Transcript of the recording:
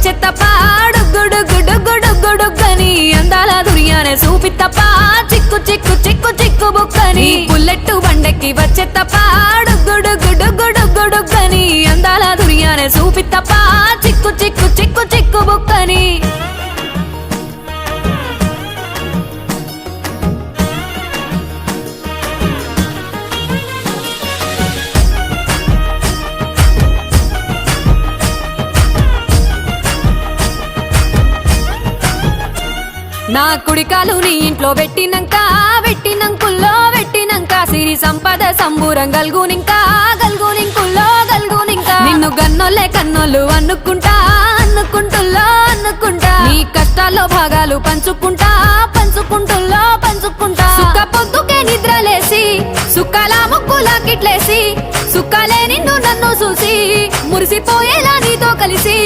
వచ్చే తప్ప డుగ్గుడుగ్గుడుగ్గుడుగ్గుడుగ్గని అందాల దుర్యానే చూపి తప్ప చిక్కు చిక్కు చిక్కు చిక్కు బుక్కని బుల్లెట్టు బండెక్కి వచ్చే తప్ప డుగ్గుడుగ్గుడుగ్గుడుగ్గుడుగ్గని అందాల దుర్యానే చూపి తప్ప చిక్కు చిక్కు చిక్కు చిక్కు బుక్కని నా కుడికాలు నీ ఇంట్లో పెట్టినంకుల్లో పెట్టినంక సిరి సంపద సంబూరం గల్గునింకా నిన్ను గన్నోళ్ళే కన్నోళ్ళు అనుకుంటా నీ కష్టాల్లో భాగాలు పంచుకుంటా సుక్క పొద్దుకే నిద్రలేసి సుక్కల ముక్కులా కిట్లేసి సుక్కలే నిన్ను నన్ను చూసి మురిసిపోయేలా నీతో కలిసి